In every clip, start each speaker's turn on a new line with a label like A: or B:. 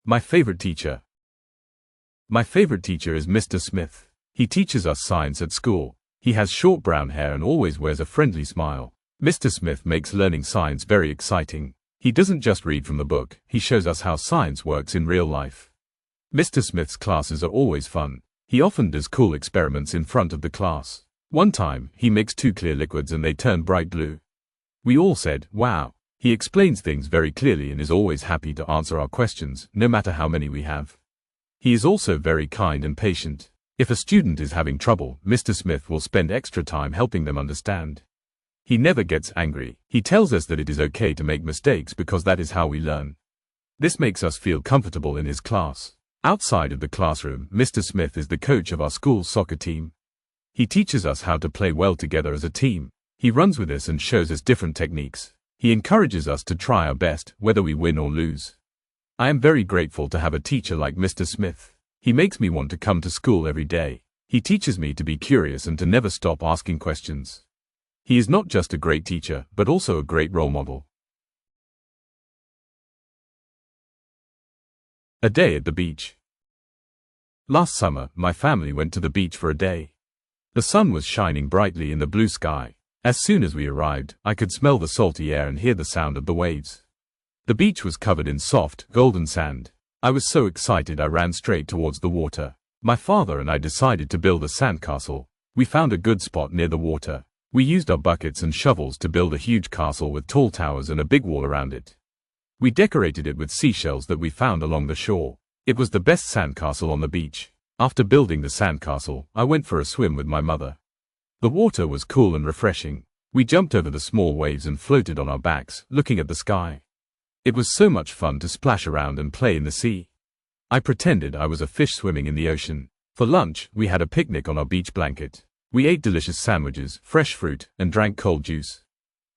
A: My favorite teacher. My favorite teacher is Mr. Smith. He teaches us science at school. He has short brown hair and always wears a friendly smile. Mr. Smith makes learning science very exciting. He doesn't just read from the book, he shows us how science works in real life. Mr. Smith's classes are always fun. He often does cool experiments in front of the class. One time, he mixed two clear liquids and they turned bright blue. We all said, "Wow." He explains things very clearly and is always happy to answer our questions, no matter how many we have. He is also very kind and patient. If a student is having trouble, Mr. Smith will spend extra time helping them understand. He never gets angry. He tells us that it is okay to make mistakes because that is how we learn. This makes us feel comfortable in his class. Outside of the classroom, Mr. Smith is the coach of our school's soccer team. He teaches us how to play well together as a team. He runs with us and shows us different techniques. He encourages us to try our best, whether we win or lose. I am very grateful to have a teacher like Mr. Smith. He makes me want to come to school every day. He teaches me to be curious and to never stop asking questions. He is not just a great teacher, but also a great role model. A day at the beach. Last summer, my family went to the beach for a day. The sun was shining brightly in the blue sky. As soon as we arrived, I could smell the salty air and hear the sound of the waves. The beach was covered in soft, golden sand. I was so excited I ran straight towards the water. My father and I decided to build a sandcastle. We found a good spot near the water. We used our buckets and shovels to build a huge castle with tall towers and a big wall around it. We decorated it with seashells that we found along the shore. It was the best sandcastle on the beach. After building the sandcastle, I went for a swim with my mother. The water was cool and refreshing. We jumped over the small waves and floated on our backs, looking at the sky. It was so much fun to splash around and play in the sea. I pretended I was a fish swimming in the ocean. For lunch, we had a picnic on our beach blanket. We ate delicious sandwiches, fresh fruit, and drank cold juice.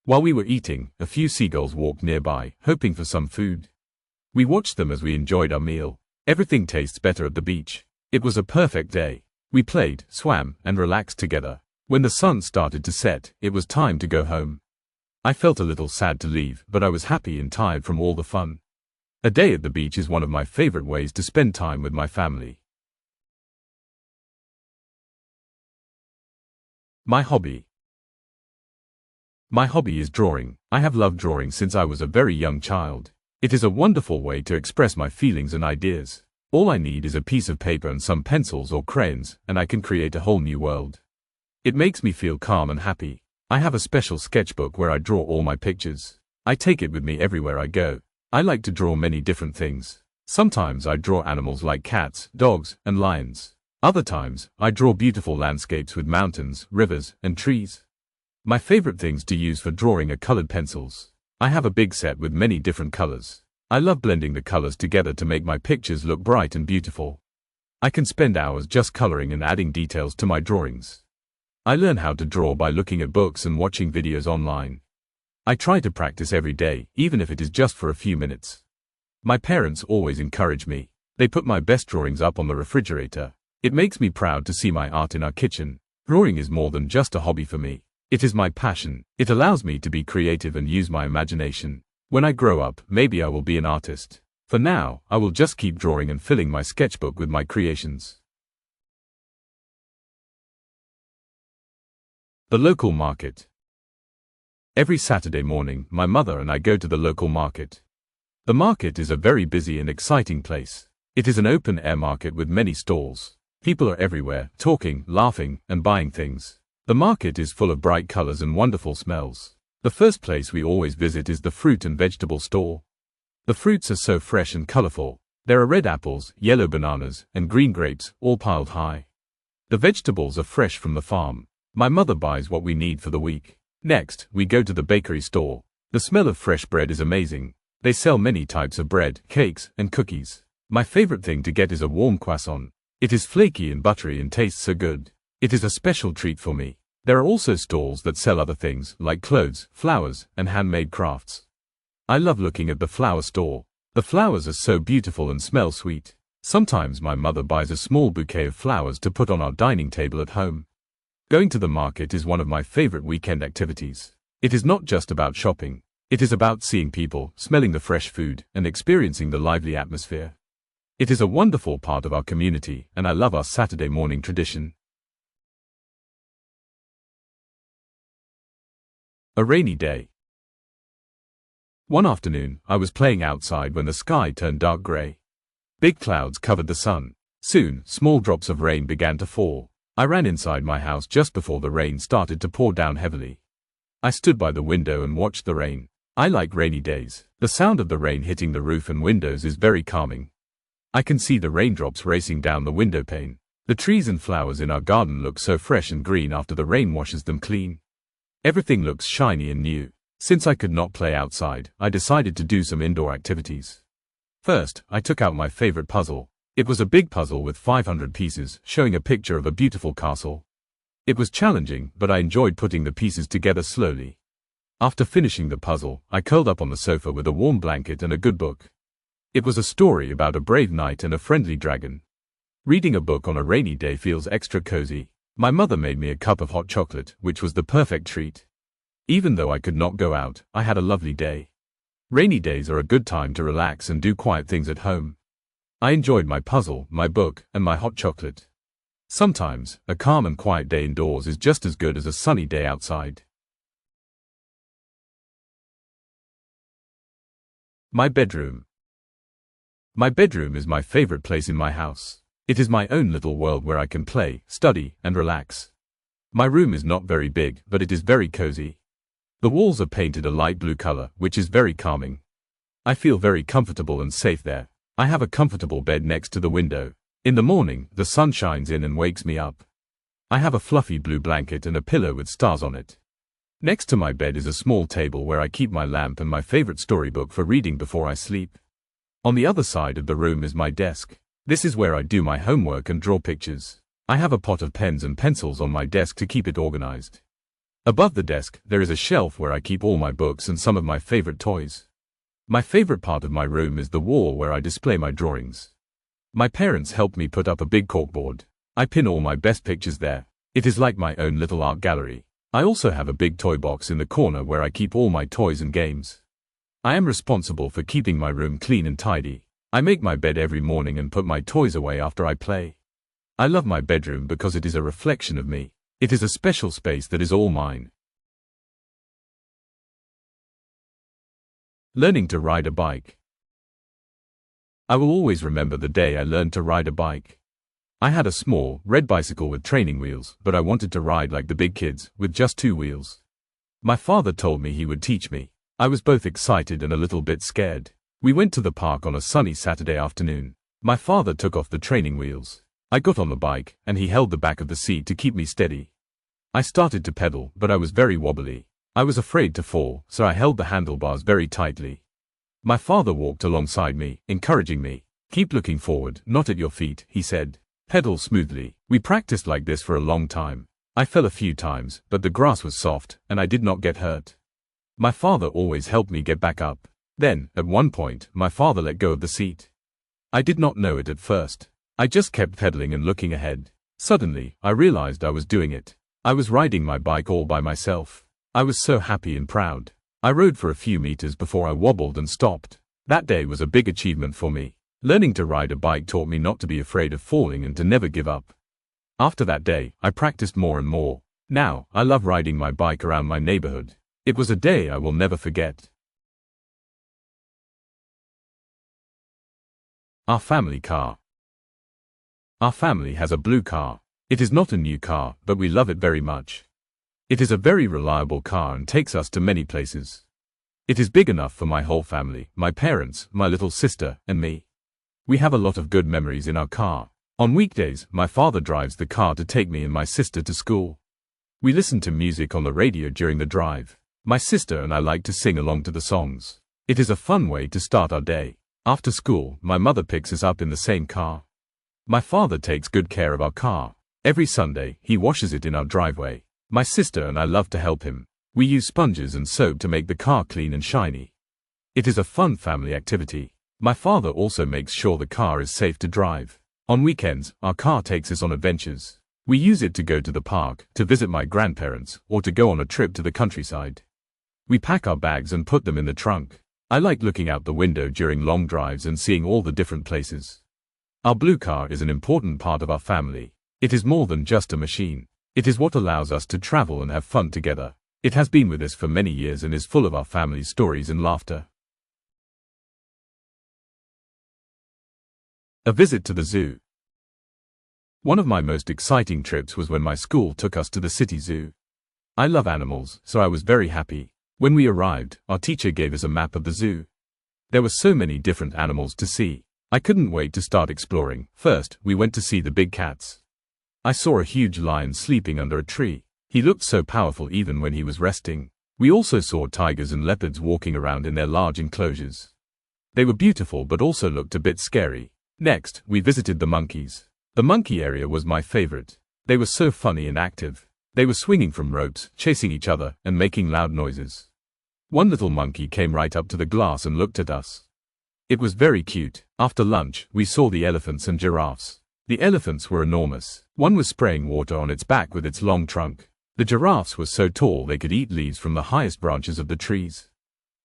A: While we were eating, a few seagulls walked nearby, hoping for some food. We watched them as we enjoyed our meal. Everything tastes better at the beach. It was a perfect day. We played, swam, and relaxed together. When the sun started to set, it was time to go home. I felt a little sad to leave, but I was happy and tired from all the fun. A day at the beach is one of my favorite ways to spend time with my family. My hobby. My hobby is drawing. I have loved drawing since I was a very young child. It is a wonderful way to express my feelings and ideas. All I need is a piece of paper and some pencils or crayons, and I can create a whole new world. It makes me feel calm and happy. I have a special sketchbook where I draw all my pictures. I take it with me everywhere I go. I like to draw many different things. Sometimes I draw animals like cats, dogs, and lions. Other times, I draw beautiful landscapes with mountains, rivers, and trees. My favorite things to use for drawing are colored pencils. I have a big set with many different colors. I love blending the colors together to make my pictures look bright and beautiful. I can spend hours just coloring and adding details to my drawings. I learn how to draw by looking at books and watching videos online. I try to practice every day, even if it is just for a few minutes. My parents always encourage me. They put my best drawings up on the refrigerator. It makes me proud to see my art in our kitchen. Drawing is more than just a hobby for me. It is my passion. It allows me to be creative and use my imagination. When I grow up, maybe I will be an artist. For now, I will just keep drawing and filling my sketchbook with my creations. The local market. Every Saturday morning, my mother and I go to the local market. The market is a very busy and exciting place. It is an open-air market with many stalls. People are everywhere, talking, laughing, and buying things. The market is full of bright colors and wonderful smells. The first place we always visit is the fruit and vegetable stall. The fruits are so fresh and colorful. There are red apples, yellow bananas, and green grapes, all piled high. The vegetables are fresh from the farm. My mother buys what we need for the week. Next, we go to the bakery store. The smell of fresh bread is amazing. They sell many types of bread, cakes, and cookies. My favorite thing to get is a warm croissant. It is flaky and buttery and tastes so good. It is a special treat for me. There are also stalls that sell other things, like clothes, flowers, and handmade crafts. I love looking at the flower stall. The flowers are so beautiful and smell sweet. Sometimes my mother buys a small bouquet of flowers to put on our dining table at home. Going to the market is one of my favorite weekend activities. It is not just about shopping. It is about seeing people, smelling the fresh food, and experiencing the lively atmosphere. It is a wonderful part of our community, and I love our Saturday morning tradition. A rainy day. One afternoon, I was playing outside when the sky turned dark grey. Big clouds covered the sun. Soon, small drops of rain began to fall. I ran inside my house just before the rain started to pour down heavily. I stood by the window and watched the rain. I like rainy days. The sound of the rain hitting the roof and windows is very calming. I can see the raindrops racing down the window pane. The trees and flowers in our garden look so fresh and green after the rain washes them clean. Everything looks shiny and new. Since I could not play outside, I decided to do some indoor activities. First, I took out my favorite puzzle. It was a big puzzle with 500 pieces, showing a picture of a beautiful castle. It was challenging, but I enjoyed putting the pieces together slowly. After finishing the puzzle, I curled up on the sofa with a warm blanket and a good book. It was a story about a brave knight and a friendly dragon. Reading a book on a rainy day feels extra cozy. My mother made me a cup of hot chocolate, which was the perfect treat. Even though I could not go out, I had a lovely day. Rainy days are a good time to relax and do quiet things at home. I enjoyed my puzzle, my book, and my hot chocolate. Sometimes, a calm and quiet day indoors is just as good as a sunny day outside. My bedroom. My bedroom is my favorite place in my house. It is my own little world where I can play, study, and relax. My room is not very big, but it is very cozy. The walls are painted a light blue color, which is very calming. I feel very comfortable and safe there. I have a comfortable bed next to the window. In the morning, the sun shines in and wakes me up. I have a fluffy blue blanket and a pillow with stars on it. Next to my bed is a small table where I keep my lamp and my favorite storybook for reading before I sleep. On the other side of the room is my desk. This is where I do my homework and draw pictures. I have a pot of pens and pencils on my desk to keep it organized. Above the desk, there is a shelf where I keep all my books and some of my favorite toys. My favorite part of my room is the wall where I display my drawings. My parents helped me put up a big corkboard. I pin all my best pictures there. It is like my own little art gallery. I also have a big toy box in the corner where I keep all my toys and games. I am responsible for keeping my room clean and tidy. I make my bed every morning and put my toys away after I play. I love my bedroom because it is a reflection of me. It is a special space that is all mine. Learning to ride a bike. I will always remember the day I learned to ride a bike. I had a small, red bicycle with training wheels, but I wanted to ride like the big kids, with just 2 wheels. My father told me he would teach me. I was both excited and a little bit scared. We went to the park on a sunny Saturday afternoon. My father took off the training wheels. I got on the bike, and he held the back of the seat to keep me steady. I started to pedal, but I was very wobbly. I was afraid to fall, so I held the handlebars very tightly. My father walked alongside me, encouraging me. "Keep looking forward, not at your feet," he said. "Pedal smoothly." We practiced like this for a long time. I fell a few times, but the grass was soft, and I did not get hurt. My father always helped me get back up. Then, at one point, my father let go of the seat. I did not know it at first. I just kept pedaling and looking ahead. Suddenly, I realized I was doing it. I was riding my bike all by myself. I was so happy and proud. I rode for a few meters before I wobbled and stopped. That day was a big achievement for me. Learning to ride a bike taught me not to be afraid of falling and to never give up. After that day, I practiced more and more. Now, I love riding my bike around my neighborhood. It was a day I will never forget. Our family car. Our family has a blue car. It is not a new car, but we love it very much. It is a very reliable car and takes us to many places. It is big enough for my whole family, my parents, my little sister, and me. We have a lot of good memories in our car. On weekdays, my father drives the car to take me and my sister to school. We listen to music on the radio during the drive. My sister and I like to sing along to the songs. It is a fun way to start our day. After school, my mother picks us up in the same car. My father takes good care of our car. Every Sunday, he washes it in our driveway. My sister and I love to help him. We use sponges and soap to make the car clean and shiny. It is a fun family activity. My father also makes sure the car is safe to drive. On weekends, our car takes us on adventures. We use it to go to the park, to visit my grandparents, or to go on a trip to the countryside. We pack our bags and put them in the trunk. I like looking out the window during long drives and seeing all the different places. Our blue car is an important part of our family. It is more than just a machine. It is what allows us to travel and have fun together. It has been with us for many years and is full of our family's stories and laughter. A visit to the zoo. One of my most exciting trips was when my school took us to the city zoo. I love animals, so I was very happy. When we arrived, our teacher gave us a map of the zoo. There were so many different animals to see. I couldn't wait to start exploring. First, we went to see the big cats. I saw a huge lion sleeping under a tree. He looked so powerful even when he was resting. We also saw tigers and leopards walking around in their large enclosures. They were beautiful but also looked a bit scary. Next, we visited the monkeys. The monkey area was my favorite. They were so funny and active. They were swinging from ropes, chasing each other, and making loud noises. One little monkey came right up to the glass and looked at us. It was very cute. After lunch, we saw the elephants and giraffes. The elephants were enormous. One was spraying water on its back with its long trunk. The giraffes were so tall they could eat leaves from the highest branches of the trees.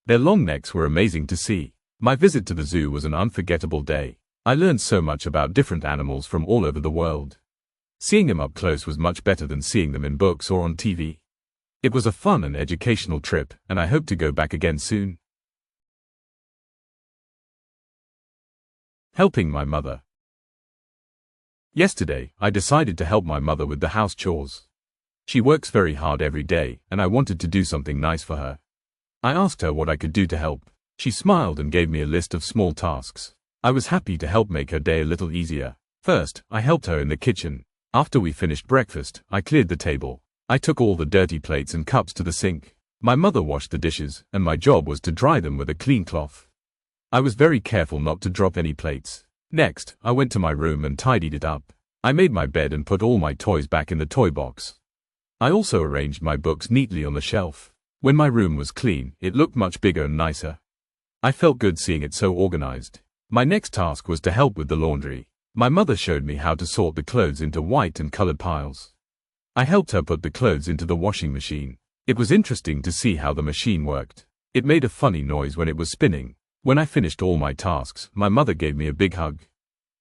A: Their long necks were amazing to see. My visit to the zoo was an unforgettable day. I learned so much about different animals from all over the world. Seeing them up close was much better than seeing them in books or on TV. It was a fun and educational trip, and I hope to go back again soon. Helping my mother. Yesterday, I decided to help my mother with the house chores. She works very hard every day, and I wanted to do something nice for her. I asked her what I could do to help. She smiled and gave me a list of small tasks. I was happy to help make her day a little easier. First, I helped her in the kitchen. After we finished breakfast, I cleared the table. I took all the dirty plates and cups to the sink. My mother washed the dishes, and my job was to dry them with a clean cloth. I was very careful not to drop any plates. Next, I went to my room and tidied it up. I made my bed and put all my toys back in the toy box. I also arranged my books neatly on the shelf. When my room was clean, it looked much bigger and nicer. I felt good seeing it so organized. My next task was to help with the laundry. My mother showed me how to sort the clothes into white and colored piles. I helped her put the clothes into the washing machine. It was interesting to see how the machine worked. It made a funny noise when it was spinning. When I finished all my tasks, my mother gave me a big hug.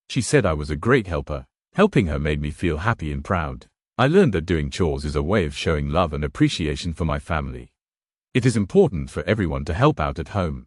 A: She said I was a great helper. Helping her made me feel happy and proud. I learned that doing chores is a way of showing love and appreciation for my family. It is important for everyone to help out at home.